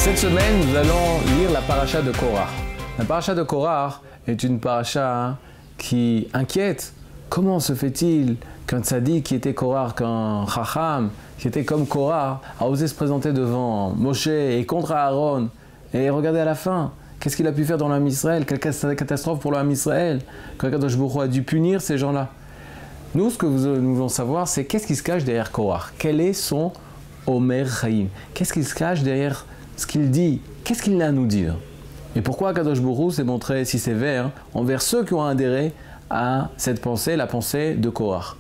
Cette semaine, nous allons lire la paracha de Korach. La paracha de Korach est une paracha qui inquiète. Comment se fait-il qu'un tzaddik qui était Korach, qu'un chacham, qui était comme Korach, a osé se présenter devant Moshe et contre Aaron? Et regardez à la fin, qu'est-ce qu'il a pu faire dans l'âme Israël? Quelle catastrophe pour l'âme Israël, que Kadosh Baruch Hu a dû punir ces gens-là. Nous, ce que nous voulons savoir, c'est qu'est-ce qui se cache derrière Korach? Quel est son Omer Chaim? Qu'est-ce qui se cache derrière ce qu'il dit? Qu'est-ce qu'il a à nous dire? Et pourquoi Kadosh Baruch Hu s'est montré si sévère envers ceux qui ont adhéré à cette pensée, la pensée de Korach?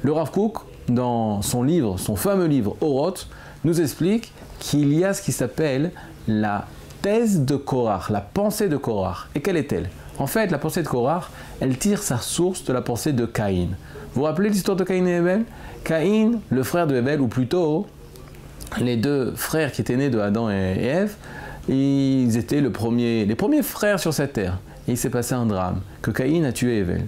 Le Rav Kook, dans son livre, son fameux livre Oroth, nous explique qu'il y a ce qui s'appelle la thèse de Korach, la pensée de Korach. Et quelle est-elle? En fait, la pensée de Korach, elle tire sa source de la pensée de Caïn. Vous vous rappelez l'histoire de Caïn et Abel? Caïn, le frère de Abel, ou plutôt les deux frères qui étaient nés de Adam et Ève, ils étaient les premiers frères sur cette terre. Et il s'est passé un drame, que Caïn a tué Abel.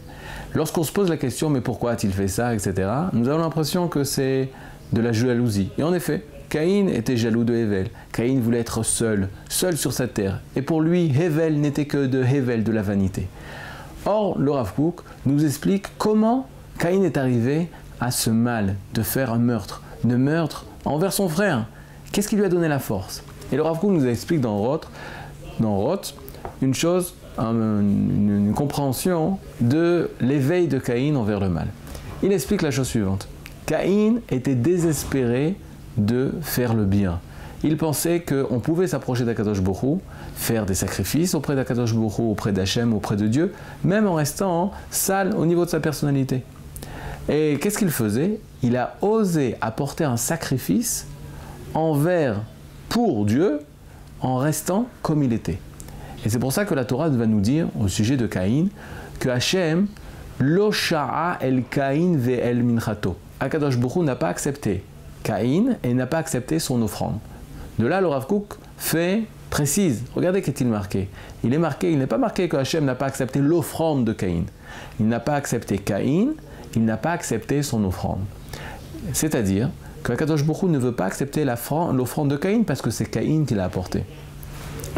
Lorsqu'on se pose la question, mais pourquoi a-t-il fait ça, etc., nous avons l'impression que c'est de la jalousie. Et en effet, Caïn était jaloux de Hevel. Caïn voulait être seul sur cette terre. Et pour lui, Hevel n'était que de Hevel, de la vanité. Or, le Rav Kook nous explique comment Caïn est arrivé à ce mal de faire un meurtre envers son frère. Qu'est-ce qui lui a donné la force? Et le Rav Kook nous explique dans Roth une chose, une compréhension de l'éveil de Caïn envers le mal. Il explique la chose suivante. Caïn était désespéré de faire le bien. Il pensait qu'on pouvait s'approcher d'Akadosh Baruch Hu, faire des sacrifices auprès d'Akadosh Baruch Hu, auprès d'Hachem, auprès de Dieu, même en restant sale au niveau de sa personnalité. Et qu'est-ce qu'il faisait? Il a osé apporter un sacrifice pour Dieu, en restant comme il était. Et c'est pour ça que la Torah va nous dire, au sujet de Caïn, que Hachem, lo sha'a el Caïn ve'el minchato. Akadosh Baruch Hu n'a pas accepté Caïn et n'a pas accepté son offrande. De là, le Rav Kook précise. Regardez qu'est-il marqué. Il n'est pas marqué que Hachem n'a pas accepté l'offrande de Caïn. Il n'a pas accepté Caïn, il n'a pas accepté son offrande. C'est-à-dire que Kadosh Baruch Hu ne veut pas accepter l'offrande de Caïn parce que c'est Caïn qui l'a apporté.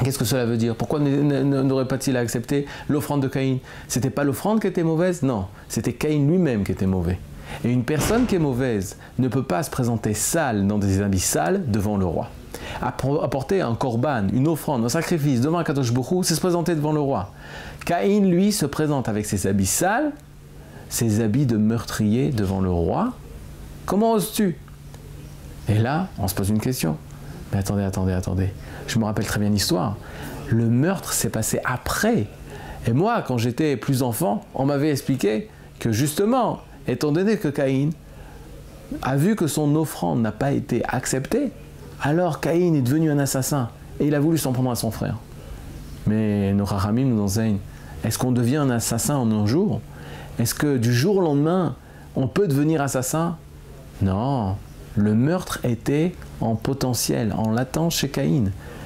Qu'est-ce que cela veut dire? Pourquoi n'aurait pas-il accepté l'offrande de Caïn? C'était pas l'offrande qui était mauvaise? Non, c'était Caïn lui-même qui était mauvais. Et une personne qui est mauvaise ne peut pas se présenter sale dans des habits sales devant le roi. Apporter un korban, une offrande, un sacrifice devant Kadosh Baruch Hu, c'est se présenter devant le roi. Caïn, lui, se présente avec ses habits sales, ses habits de meurtrier devant le roi. Comment oses-tu? Et là, on se pose une question. Mais attendez. Je me rappelle très bien l'histoire. Le meurtre s'est passé après. Et moi, quand j'étais plus enfant, on m'avait expliqué que justement, étant donné que Caïn a vu que son offrande n'a pas été acceptée, alors Caïn est devenu un assassin et il a voulu s'en prendre à son frère. Mais nos Chachamim nous enseignent, est-ce qu'on devient un assassin en un jour? Est-ce que du jour au lendemain, on peut devenir assassin? Non, le meurtre était en potentiel, en latence chez Caïn.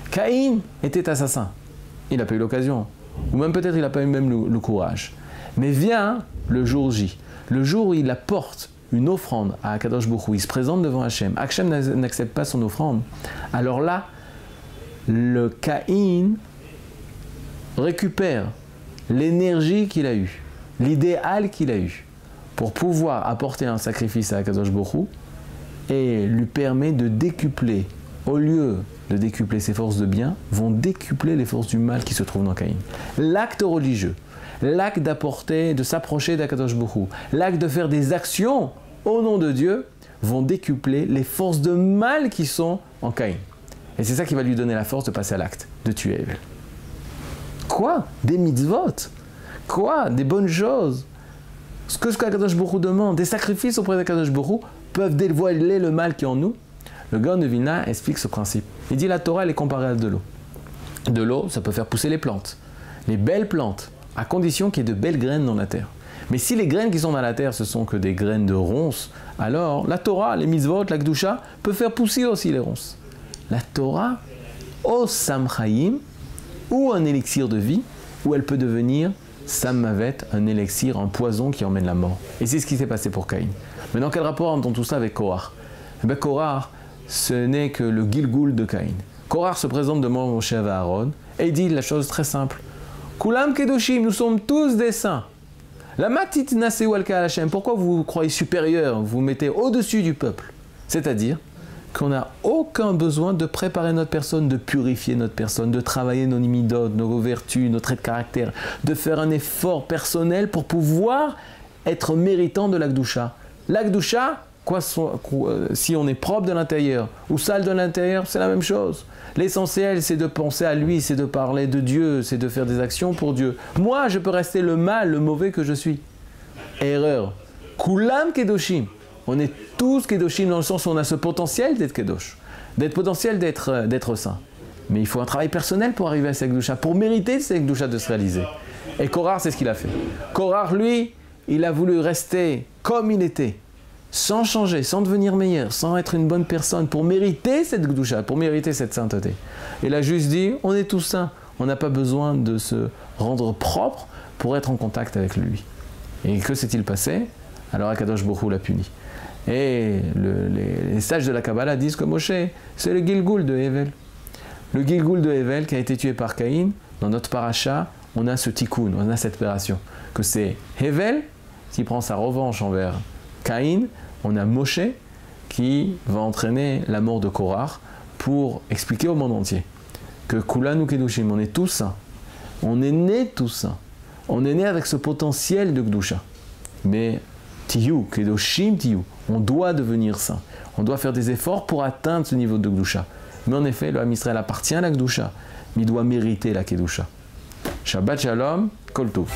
Caïn était assassin. Il n'a pas eu l'occasion. Ou même peut-être il n'a pas eu même le courage. Mais vient le jour J. Le jour où il apporte une offrande à Akadosh Baruch Hu, il se présente devant Hachem. Hachem n'accepte pas son offrande. Alors là, le Caïn récupère l'énergie qu'il a eue, l'idéal qu'il a eu, pour pouvoir apporter un sacrifice à Akadosh Baruch Hu et lui permet de décupler, au lieu de décupler ses forces de bien, vont décupler les forces du mal qui se trouvent dans Caïn. L'acte religieux, l'acte d'apporter, de s'approcher d'Akadosh Baruch Hu, l'acte de faire des actions au nom de Dieu, vont décupler les forces de mal qui sont en Caïn. Et c'est ça qui va lui donner la force de passer à l'acte, de tuer Abel. Quoi? Des mitzvot? Quoi? Des bonnes choses? Ce que Akadosh Baruch Hu demande, des sacrifices auprès d'Akadosh Baruch Hu, peuvent dévoiler le mal qui est en nous. Le Gaon de Vilna explique ce principe. Il dit la Torah, elle est comparée à de l'eau. De l'eau, ça peut faire pousser les plantes. Les belles plantes, à condition qu'il y ait de belles graines dans la terre. Mais si les graines qui sont dans la terre, ce sont que des graines de ronces, alors la Torah, les mitzvot, la Kedusha, peut faire pousser aussi les ronces. La Torah, au Samchaim, ou un élixir de vie, ou elle peut devenir Sammavet, un élixir, un poison qui emmène la mort. Et c'est ce qui s'est passé pour Caïn. Mais dans quel rapport entend tout ça avec Korach? Eh bien, Korach, ce n'est que le Gilgul de Caïn. Korach se présente devant Moshe et Aaron et dit la chose très simple. Kulam kedoshim, nous sommes tous des saints. La matit naseu al ka'al Hashem, pourquoi vous vous croyez supérieur, vous vous mettez au-dessus du peuple? C'est-à-dire qu'on n'a aucun besoin de préparer notre personne, de purifier notre personne, de travailler nos midot, nos vertus, nos traits de caractère, de faire un effort personnel pour pouvoir être méritant de l'Akdoucha. L'Akdoucha, si on est propre de l'intérieur ou sale de l'intérieur, c'est la même chose. L'essentiel, c'est de penser à lui, c'est de parler de Dieu, c'est de faire des actions pour Dieu. Moi, je peux rester le mal, le mauvais que je suis. Erreur. Kulam kedoshim. On est tous kedoshim dans le sens où on a ce potentiel d'être kedosh, d'être potentiel d'être saint. Mais il faut un travail personnel pour arriver à cette kedusha, pour mériter cette kedusha de se réaliser. Et Korach, c'est ce qu'il a fait. Korach, lui, il a voulu rester comme il était, sans changer, sans devenir meilleur, sans être une bonne personne, pour mériter cette kedusha, pour mériter cette sainteté. Il a juste dit, on est tous saints, on n'a pas besoin de se rendre propre pour être en contact avec lui. Et que s'est-il passé? Alors Akadosh Baruch Hu l'a puni. Et les sages de la Kabbalah disent que Moshe, c'est le Gilgul de Hevel. Le Gilgul de Hevel qui a été tué par Caïn, dans notre paracha, on a ce tikkun, on a cette opération. Que c'est Hevel qui prend sa revanche envers Caïn, on a Moshe qui va entraîner la mort de Korach pour expliquer au monde entier que Kulanu Kedushim, on est tous saints. On est né tous saints. On est né avec ce potentiel de Kedusha. Mais Tiyu, Kedoshim Tiyu, on doit devenir saint. On doit faire des efforts pour atteindre ce niveau de Kedusha. Mais en effet, le Ham Israël appartient à la Kedusha, mais il doit mériter la Kedusha. Shabbat Shalom, Kol Tov.